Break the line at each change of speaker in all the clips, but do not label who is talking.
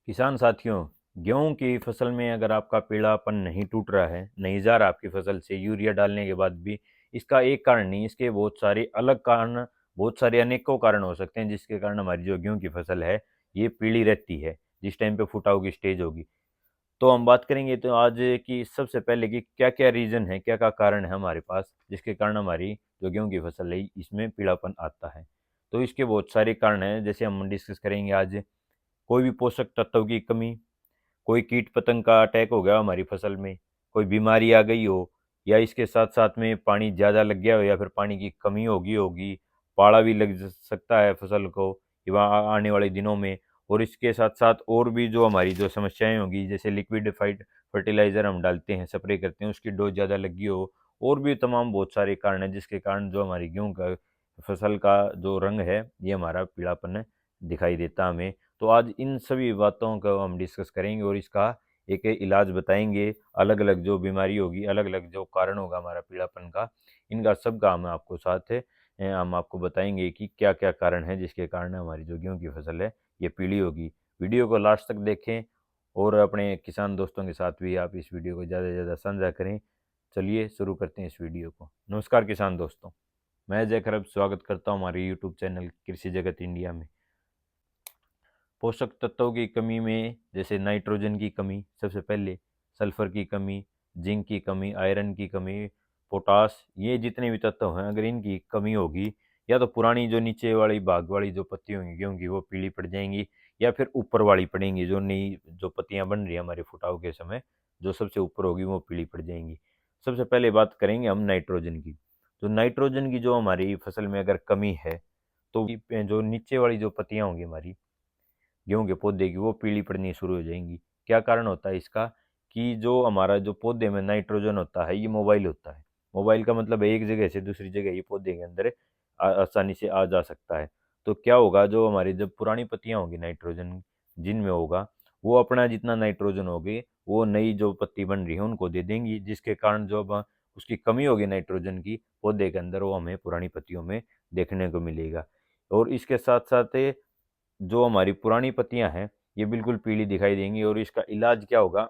किसान साथियों, गेहूं की फसल में अगर आपका पीलापन नहीं टूट रहा है, नहीं जा रहा आपकी फसल से यूरिया डालने के बाद भी, इसका एक कारण नहीं, इसके बहुत सारे अलग कारण, बहुत सारे अनेकों कारण हो सकते हैं जिसके कारण हमारी जो गेहूं की फसल है ये पीली रहती है जिस टाइम पे फुटाव की स्टेज होगी। तो हम बात करेंगे तो आज की सबसे पहले कि क्या क्या रीजन है, क्या क्या कारण है हमारे पास जिसके कारण हमारी जो गेहूं की फसल है इसमें पीलापन आता है। तो इसके बहुत सारे कारण हैं, जैसे हम डिस्कस करेंगे आज। कोई भी पोषक तत्व की कमी, कोई कीट पतंग का अटैक हो गया हमारी फसल में, कोई बीमारी आ गई हो, या इसके साथ साथ में पानी ज़्यादा लग गया हो या फिर पानी की कमी होगी होगी, पाला भी लग सकता है फसल को आने वाले दिनों में। और इसके साथ साथ और भी जो हमारी जो समस्याएं होगी, जैसे लिक्विडिफाइड फर्टिलाइज़र हम डालते हैं, स्प्रे करते हैं, उसकी डोज ज़्यादा लगी हो, और भी तमाम बहुत सारे कारण हैं जिसके कारण जो हमारी गेहूँ का फसल का जो रंग है ये हमारा पीलापन दिखाई देता हमें। तो आज इन सभी बातों को हम डिस्कस करेंगे और इसका एक इलाज बताएंगे। अलग अलग जो बीमारी होगी, अलग अलग जो कारण होगा हमारा पीलापन का, इनका सबका हम आपको साथ है हम आपको बताएंगे कि क्या क्या कारण है जिसके कारण हमारी जो गेहूँ की फसल है ये पीली होगी। वीडियो को लास्ट तक देखें और अपने किसान दोस्तों के साथ भी आप इस वीडियो को ज़्यादा से ज़्यादा साझा करें। चलिए शुरू करते हैं इस वीडियो को। नमस्कार किसान दोस्तों, मैं जय खरब स्वागत करता हूँ हमारे यूट्यूब चैनल कृषि जगत इंडिया में। पोषक तत्वों की कमी में जैसे नाइट्रोजन की कमी सबसे पहले, सल्फर की कमी, जिंक की कमी, आयरन की कमी, पोटास, ये जितने भी तत्व हैं अगर इनकी कमी होगी, या तो पुरानी जो नीचे वाली भाग वाली जो पत्ती होंगी गेहूं की वो पीली पड़ जाएंगी, या फिर ऊपर वाली पड़ेंगी, जो नई जो पत्तियां बन रही है हमारे फुटाव के समय जो सबसे ऊपर होगी वो पीली पड़ जाएंगी। सबसे पहले बात करेंगे हम नाइट्रोजन की। तो नाइट्रोजन की जो हमारी फसल में अगर कमी है तो जो नीचे वाली जो पत्तियां होंगी हमारी गेहूं के पौधे की वो पीली पड़नी शुरू हो जाएंगी। क्या कारण होता है इसका? कि जो हमारा जो पौधे में नाइट्रोजन होता है ये मोबाइल होता है। मोबाइल का मतलब है एक जगह से दूसरी जगह ये पौधे के अंदर आसानी से आ जा सकता है। तो क्या होगा, जो हमारी जब पुरानी पत्तियां होंगी नाइट्रोजन जिनमें होगा, वो अपना जितना नाइट्रोजन होगी वो नई जो पत्ती बन रही है उनको दे देंगी, जिसके कारण जो अब उसकी कमी होगी नाइट्रोजन की पौधे के अंदर, वो हमें पुरानी पत्तियों में देखने को मिलेगा। और इसके साथ साथ जो हमारी पुरानी पत्तियां हैं ये बिल्कुल पीली दिखाई देंगी। और इसका इलाज क्या होगा?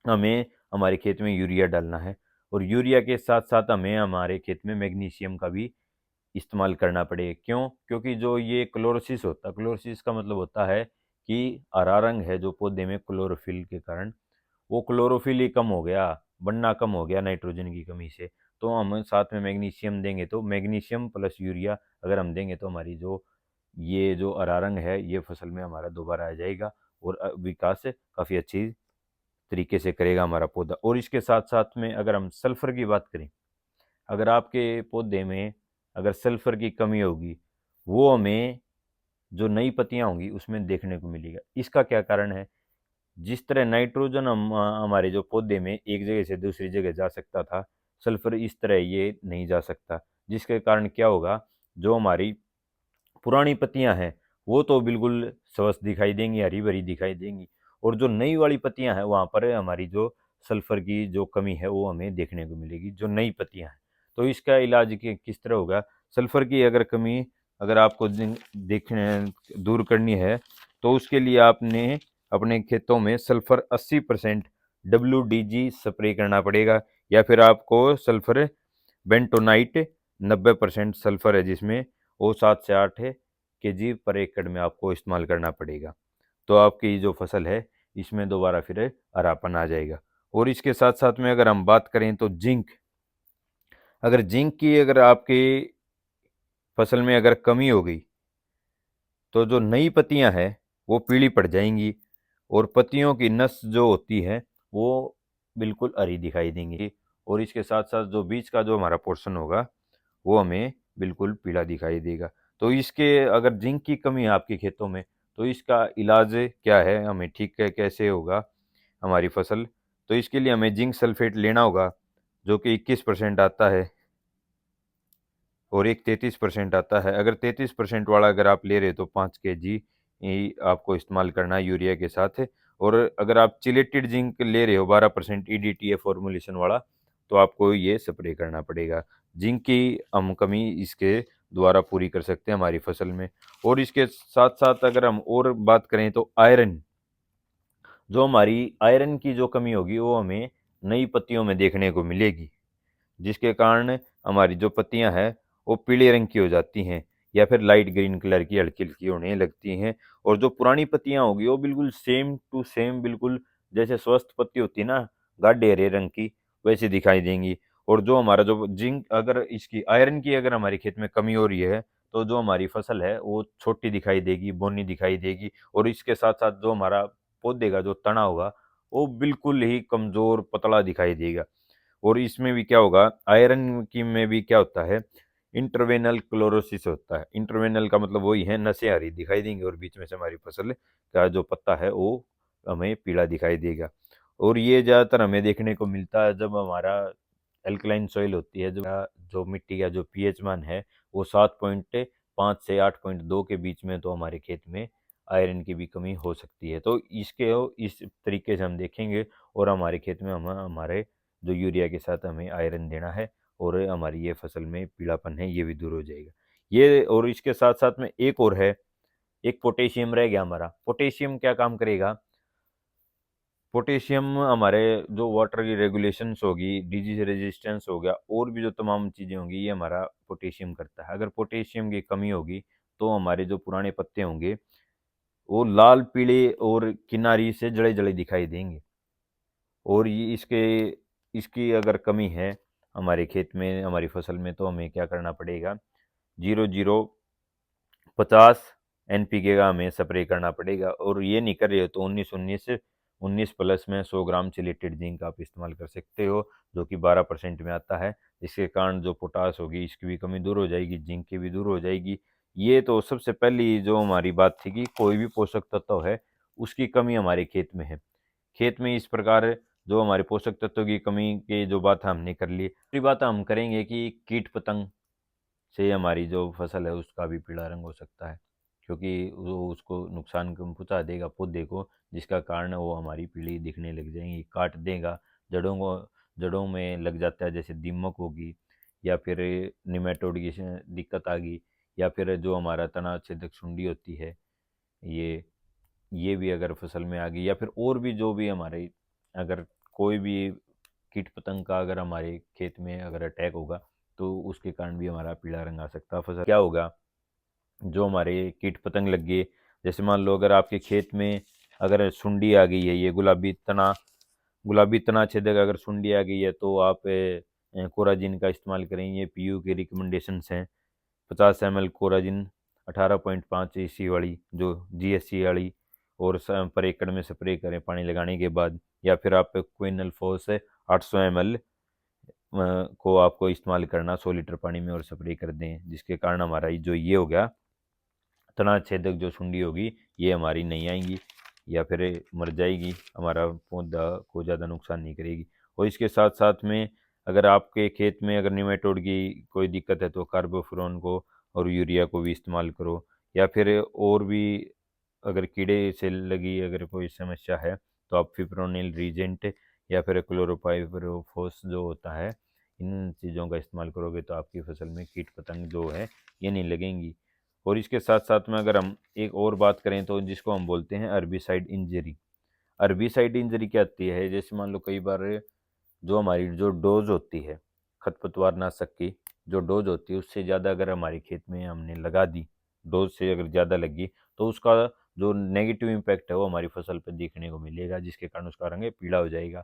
हमें हमारे खेत में यूरिया डालना है, और यूरिया के साथ साथ हमें हमारे खेत में मैग्नीशियम का भी इस्तेमाल करना पड़ेगा। क्यों? क्योंकि जो ये क्लोरोसिस होता है, क्लोरोसिस का मतलब होता है कि हरा रंग है जो पौधे में क्लोरोफिल के कारण, वो क्लोरोफिल ही कम हो गया, बनना कम हो गया नाइट्रोजन की कमी से। तो हम साथ में मैग्नीशियम देंगे, तो मैग्नीशियम प्लस यूरिया अगर हम देंगे तो हमारी जो ये जो हरा रंग है ये फसल में हमारा दोबारा आ जाएगा, और विकास काफ़ी अच्छी तरीके से करेगा हमारा पौधा। और इसके साथ साथ में अगर हम सल्फर की बात करें, अगर आपके पौधे में अगर सल्फर की कमी होगी, वो हमें जो नई पत्तियां होंगी उसमें देखने को मिलेगा। इसका क्या कारण है? जिस तरह नाइट्रोजन हमारे जो पौधे में एक जगह से दूसरी जगह जा सकता था, सल्फर इस तरह ये नहीं जा सकता, जिसके कारण क्या होगा, जो हमारी पुरानी पत्तियां हैं वो तो बिल्कुल स्वस्थ दिखाई देंगी, हरी भरी दिखाई देंगी, और जो नई वाली पत्तियां हैं वहाँ पर हमारी जो सल्फर की जो कमी है वो हमें देखने को मिलेगी, जो नई पत्तियां हैं। तो इसका इलाज किस तरह होगा? सल्फर की अगर कमी अगर आपको देखने दूर करनी है तो उसके लिए आपने अपने खेतों में सल्फर 80% WDG स्प्रे करना पड़ेगा, या फिर आपको सल्फर बेंटोनाइट 90% सल्फर है जिसमें, वो 7 से 8 kg पर एकड़ में आपको इस्तेमाल करना पड़ेगा। तो आपकी जो फसल है इसमें दोबारा फिर हरापन आ जाएगा। और इसके साथ साथ में अगर हम बात करें तो जिंक, अगर जिंक की अगर आपकी फसल में अगर कमी हो गई तो जो नई पत्तियां हैं वो पीली पड़ जाएंगी, और पत्तियों की नस जो होती है वो बिल्कुल हरी दिखाई देंगी। और इसके साथ साथ जो बीच का जो हमारा पोर्शन होगा वो हमें बिल्कुल पीला दिखाई देगा। तो इसके अगर जिंक की कमी है आपके खेतों में तो इसका इलाज क्या है, हमें ठीक कैसे होगा हमारी फसल? तो इसके लिए हमें जिंक सल्फेट लेना होगा, जो कि 21% आता है, और एक 33% आता है। अगर 33% वाला अगर आप ले रहे हो तो 5 kg ही आपको इस्तेमाल करना है यूरिया के साथ। और अगर आप चिलेटेड जिंक ले रहे हो 12% EDTA फॉर्मुलेशन वाला, तो आपको ये स्प्रे करना पड़ेगा। जिंक की हम कमी इसके द्वारा पूरी कर सकते हैं हमारी फसल में। और इसके साथ साथ अगर हम और बात करें तो आयरन, जो हमारी आयरन की जो कमी होगी वो हमें नई पत्तियों में देखने को मिलेगी, जिसके कारण हमारी जो पत्तियां हैं वो पीले रंग की हो जाती हैं या फिर लाइट ग्रीन कलर की हल्की हल्की होने लगती हैं। और जो पुरानी पत्तियां होगी वो बिल्कुल सेम टू सेम, बिल्कुल जैसे स्वस्थ पत्ती होती है ना, गाढ़े हरे रंग की, वैसे दिखाई देंगी। और जो हमारा जो जिंक, अगर इसकी आयरन की अगर हमारे खेत में कमी हो रही है तो जो हमारी फसल है वो छोटी दिखाई देगी, बोनी दिखाई देगी। और इसके साथ साथ जो हमारा पौधे का जो तना होगा वो बिल्कुल ही कमजोर पतला दिखाई देगा। और इसमें भी क्या होगा, आयरन की में भी क्या होता है, इंटरवेनल क्लोरोसिस होता है। इंटरवेनल का मतलब वही है, नसें हरी दिखाई देंगी और बीच में से हमारी फसल का जो पत्ता है वो हमें पीला दिखाई देगा। और ये ज़्यादातर हमें देखने को मिलता है जब हमारा एल्कलाइन सॉइल होती है, जो मिट्टी का जो पीएच मान है वो 7.5 से 8.2 के बीच में, तो हमारे खेत में आयरन की भी कमी हो सकती है। तो इसके इस तरीके से हम देखेंगे और हमारे खेत में हम हमारे जो यूरिया के साथ हमें आयरन देना है और हमारी ये फसल में पीलापन है ये भी दूर हो जाएगा। ये, और इसके साथ साथ में एक और है, एक पोटेशियम रह गया हमारा। पोटेशियम क्या काम करेगा, पोटेशियम हमारे जो वाटर की रेगुलेशंस होगी, डिजीज रेजिस्टेंस हो गया, और भी जो तमाम चीज़ें होंगी ये हमारा पोटेशियम करता है। अगर पोटेशियम की कमी होगी तो हमारे जो पुराने पत्ते होंगे वो लाल पीले और किनारी से जड़े जड़े दिखाई देंगे। और ये इसकी अगर कमी है हमारे खेत में, हमारी फसल में, तो हमें क्या करना पड़ेगा, 0050 एनपीके का हमें स्प्रे करना पड़ेगा। और ये नहीं कर रहे हो तो 19 प्लस में 100 ग्राम चिलेटेड जिंक आप इस्तेमाल कर सकते हो, जो कि 12% में आता है। इसके कारण जो पोटास होगी इसकी भी कमी दूर हो जाएगी, जिंक की भी दूर हो जाएगी। ये तो सबसे पहली जो हमारी बात थी कि कोई भी पोषक तत्व है उसकी कमी हमारे खेत में है। खेत में इस प्रकार जो हमारे पोषक तत्वों की कमी की जो बात हमने कर ली, दूसरी बात हम करेंगे कि कीट पतंग से हमारी जो फसल है उसका भी पीला रंग हो सकता है, क्योंकि वो उसको नुकसान कम पहुंचा देगा पौधे को, जिसका कारण वो हमारी पीली दिखने लग जाएंगी, काट देगा। जड़ों में लग जाता है, जैसे दीमक होगी या फिर निमेटोड की दिक्कत आ गई, या फिर जो हमारा तना छेदक सुंडी होती है ये ये भी अगर फसल में आ गई, या फिर और भी जो भी हमारे, अगर कोई भी कीट पतंग का अगर हमारे खेत में अगर अटैक होगा तो उसके कारण भी हमारा पीला रंग आ सकता है। फसल क्या होगा, जो हमारे कीट पतंग लग गए, जैसे मान लो अगर आपके खेत में अगर सुंडी आ गई है, ये गुलाबी तना छेदक अगर सुंडी आ गई है, तो आप कोराजिन का इस्तेमाल करें। ये पीयू के रिकमेंडेशंस हैं। 50 ml कोराजिन 18.5 ईसी वाली, जो जीएससी वाली, और पर एकड़ में स्प्रे करें पानी लगाने के बाद। या फिर आप क्विनल फोस 800 ml को आपको इस्तेमाल करना 100 लीटर पानी में और स्प्रे कर दें, जिसके कारण हमारा जो ये हो गया तना छेदक जो सुंडी होगी ये हमारी नहीं आएंगी या फिर मर जाएगी, हमारा पौधा को ज़्यादा नुकसान नहीं करेगी। और इसके साथ साथ में अगर आपके खेत में अगर निमेटोड की कोई दिक्कत है तो कार्बोफ्यूरॉन को और यूरिया को भी इस्तेमाल करो। या फिर और भी अगर कीड़े से लगी अगर कोई समस्या है तो आप फिप्रोनिल रीजेंट या फिर क्लोरोपाइरिफोस जो होता है, इन चीज़ों का इस्तेमाल करोगे तो आपकी फसल में कीट पतंग जो है ये नहीं लगेंगी। और इसके साथ साथ में अगर हम एक और बात करें तो जिसको हम बोलते हैं अरबीसाइड इंजरी। अरबीसाइड इंजरी क्या आती है, जैसे मान लो कई बार जो हमारी जो डोज होती है खरपतवार नाशक की, जो डोज होती है उससे ज़्यादा अगर हमारे खेत में हमने लगा दी, डोज से अगर ज़्यादा लगी तो उसका जो नेगेटिव इम्पैक्ट है वो हमारी फसल पर देखने को मिलेगा, जिसके कारण उसका रंग पीला हो जाएगा।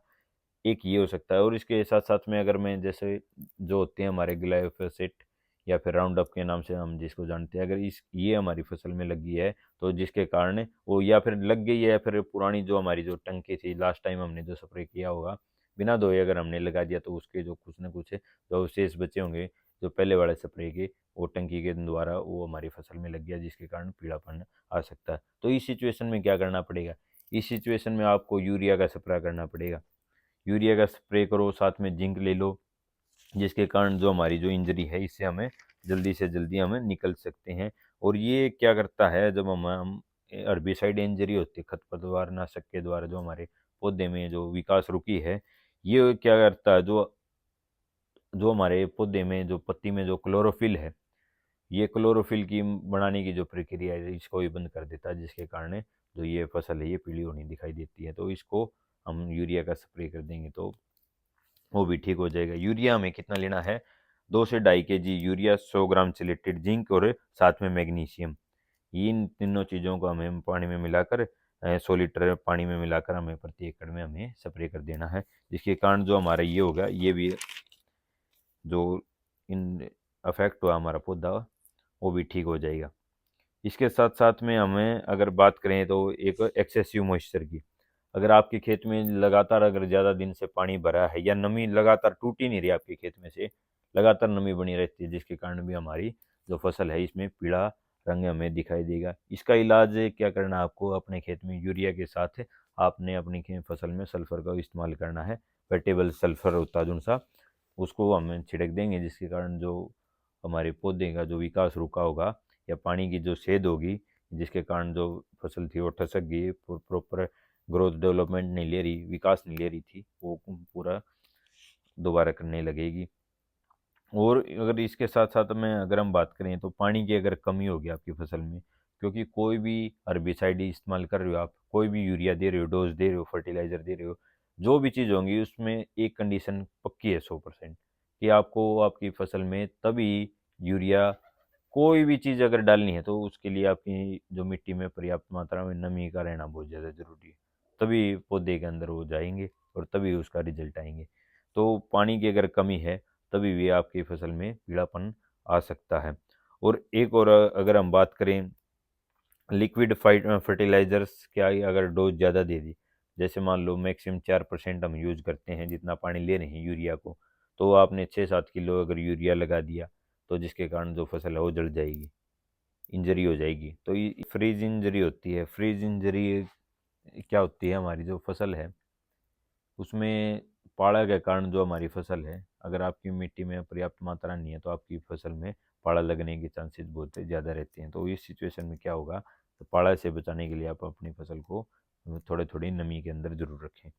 एक ये हो सकता है। और इसके साथ साथ में अगर मैं जैसे जो होते हैं हमारे ग्लाइफोसेट या फिर राउंड अप के नाम से हम जिसको जानते हैं, अगर इस ये हमारी फसल में लगी है तो जिसके कारण वो या फिर लग गई है या फिर पुरानी जो हमारी जो टंकी थी लास्ट टाइम हमने जो स्प्रे किया होगा बिना धोए अगर हमने लगा दिया तो उसके जो कुछ ना कुछ जो अवशेष बचे होंगे जो पहले वाले स्प्रे के, वो टंकी के द्वारा वो हमारी फसल में लग गया, जिसके कारण पीलापन आ सकता है। तो इस सिचुएशन में क्या करना पड़ेगा, इस सिचुएशन में आपको यूरिया का स्प्रे करना पड़ेगा। यूरिया का स्प्रे करो, साथ में जिंक ले लो, जिसके कारण जो हमारी जो इंजरी है इससे हमें जल्दी से जल्दी हमें निकल सकते हैं। और ये क्या करता है, जब हम हर्बिसाइड इंजरी होती है खरपतवार नाशक के द्वारा जो हमारे पौधे में जो विकास रुकी है, ये क्या करता है, जो जो हमारे पौधे में जो पत्ती में जो क्लोरोफिल है, ये क्लोरोफिल की बनाने की जो प्रक्रिया है इसको भी बंद कर देता है, जिसके कारण जो ये फसल है ये पीली होनी दिखाई देती है, तो इसको हम यूरिया का स्प्रे कर देंगे तो वो भी ठीक हो जाएगा। यूरिया हमें कितना लेना है, 2 से 2.5 kg यूरिया, 100 ग्राम चिलेटेड जिंक और साथ में मैग्नीशियम। इन तीनों चीज़ों को हमें पानी में मिलाकर 100 लीटर पानी में मिलाकर हमें प्रति एकड़ में हमें स्प्रे कर देना है, जिसके कारण जो हमारा ये होगा, ये भी जो इन अफेक्ट हुआ हमारा पौधा वो भी ठीक हो जाएगा। इसके साथ साथ में हमें अगर बात करें तो एक एक्सेसिव मॉइस्चर की, अगर आपके खेत में लगातार अगर ज़्यादा दिन से पानी भरा है या नमी लगातार टूट ही नहीं रही आपके खेत में से, लगातार नमी बनी रहती है, जिसके कारण भी हमारी जो फसल है इसमें पीला रंग हमें दिखाई देगा। इसका इलाज क्या करना है, आपको अपने खेत में यूरिया के साथ आपने अपनी फसल में सल्फर का इस्तेमाल करना है। वेटेबल सल्फर होता है जो सा, उसको हम छिड़क देंगे, जिसके कारण जो हमारे पौधे का जो विकास रुका होगा या पानी की जो सेध होगी, जिसके कारण जो फसल थी वो ठसक गई, प्रॉपर ग्रोथ डेवलपमेंट नहीं ले रही, विकास नहीं ले रही थी, वो पूरा दोबारा करने लगेगी। और अगर इसके साथ साथ में अगर हम बात करें तो पानी की अगर कमी होगी आपकी फसल में, क्योंकि कोई भी हर्बिसाइड इस्तेमाल कर रहे हो आप, कोई भी यूरिया दे रहे हो, डोज दे रहे हो, फर्टिलाइजर दे रहे हो, जो भी चीज़ होंगी उसमें एक कंडीशन पक्की है 100% कि आपको आपकी फसल में तभी यूरिया, कोई भी चीज़ अगर डालनी है तो उसके लिए आपकी जो मिट्टी में पर्याप्त मात्रा में नमी का रहना बहुत ज़्यादा ज़रूरी है, तभी पौधे के अंदर वो जाएंगे और तभी उसका रिजल्ट आएंगे। तो पानी की अगर कमी है तभी भी आपकी फसल में पीलापन आ सकता है। और एक और अगर हम बात करें लिक्विड फर्टिलाइजर्स, क्या है, अगर डोज ज़्यादा दे दी, जैसे मान लो मैक्सिमम 4% हम यूज करते हैं जितना पानी ले रहे हैं यूरिया को, तो आपने 6-7 किलो अगर यूरिया लगा दिया तो जिसके कारण जो फसल है वो जल जाएगी, इंजरी हो जाएगी। तो ये फ्रीज इंजरी होती है। फ्रीज इंजरी क्या होती है, हमारी जो फसल है उसमें पाला के कारण जो हमारी फसल है, अगर आपकी मिट्टी में पर्याप्त मात्रा नहीं है तो आपकी फसल में पाला लगने के चांसेस बहुत ज़्यादा रहते हैं। तो इस सिचुएशन में क्या होगा, तो पाला से बचाने के लिए आप अपनी फसल को थोड़े थोड़ी नमी के अंदर जरूर रखें।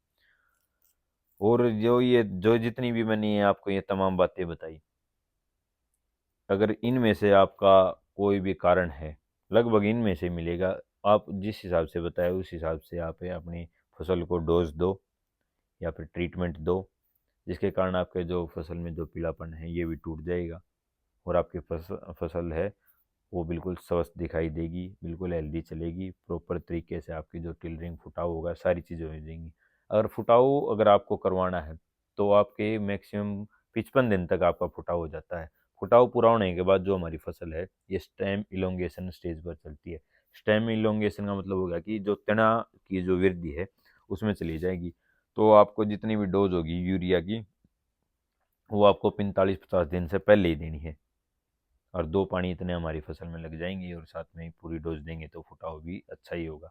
और जो जितनी भी मैंने आपको ये तमाम बातें बताई, अगर इनमें से आपका कोई भी कारण है, लगभग इनमें से मिलेगा, आप जिस हिसाब से बताए उस हिसाब से आप अपनी फसल को डोज दो या फिर ट्रीटमेंट दो, जिसके कारण आपके जो फसल में जो पीलापन है ये भी टूट जाएगा और आपकी फसल है वो बिल्कुल स्वस्थ दिखाई देगी, बिल्कुल हेल्दी चलेगी, प्रॉपर तरीके से आपकी जो टिलरिंग फुटाव होगा, सारी चीज़ें हो जाएंगी। अगर फुटाव अगर आपको करवाना है तो आपके मैक्सिमम 55 दिन तक आपका फुटाव हो जाता है। फुटाव पूरा होने के बाद जो हमारी फसल है ये स्टेम इलोंगेशन स्टेज पर चलती है। स्टेम इलोंगेशन का मतलब होगा कि जो तना की जो वृद्धि है उसमें चली जाएगी। तो आपको जितनी भी डोज होगी यूरिया की वो आपको 45-50 दिन से पहले ही देनी है, और 2 पानी इतने हमारी फसल में लग जाएंगे और साथ में ही पूरी डोज देंगे तो फुटाव भी अच्छा ही होगा।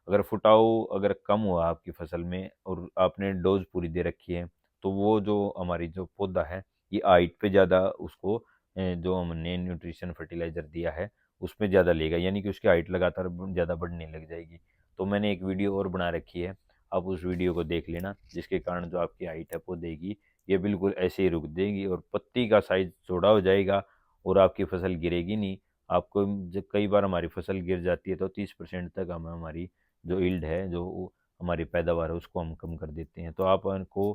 अगर फुटाव अगर कम हुआ आपकी फसल में और आपने डोज पूरी दे रखी है तो वो जो हमारी जो पौधा है ये हाइट पे ज़्यादा उसको जो हमने न्यूट्रिशन फर्टिलाइज़र दिया है उस पर ज़्यादा लेगा, यानी कि उसकी हाइट लगातार ज़्यादा बढ़ने लग जाएगी। तो मैंने एक वीडियो और बना रखी है, आप उस वीडियो को देख लेना, जिसके कारण जो आपकी हाइट है पौधे की ये बिल्कुल ऐसे ही रुक देगी और पत्ती का साइज चौड़ा हो जाएगा और आपकी फसल गिरेगी नहीं। आपको जब कई बार हमारी फसल गिर जाती है तो 30% तक हम हमारी जो यील्ड है, जो हमारी पैदावार है, उसको हम कम कर देते हैं। तो आप इनको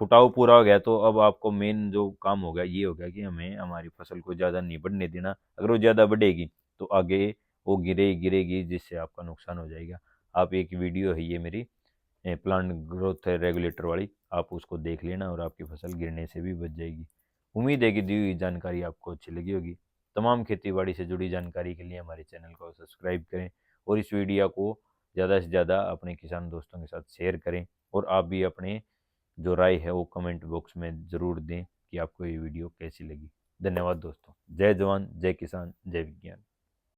फुटाव पूरा हो गया तो अब आपको मेन जो काम होगा ये होगा कि हमें हमारी फसल को ज़्यादा नहीं बढ़ने देना। अगर वो ज़्यादा बढ़ेगी तो आगे वो गिरेगी, जिससे आपका नुकसान हो जाएगा। आप एक वीडियो है ये मेरी प्लांट ग्रोथ रेगुलेटर वाली, आप उसको देख लेना और आपकी फसल गिरने से भी बच जाएगी। उम्मीद है कि दी हुई जानकारी आपको अच्छी लगी होगी। तमाम खेतीबाड़ी से जुड़ी जानकारी के लिए हमारे चैनल को सब्सक्राइब करें और इस वीडियो को ज़्यादा से ज़्यादा अपने किसान दोस्तों के साथ शेयर करें, और आप भी अपने जो राय है वो कमेंट बॉक्स में ज़रूर दें कि आपको ये वीडियो कैसी लगी। धन्यवाद दोस्तों। जय जवान, जय किसान, जय विज्ञान।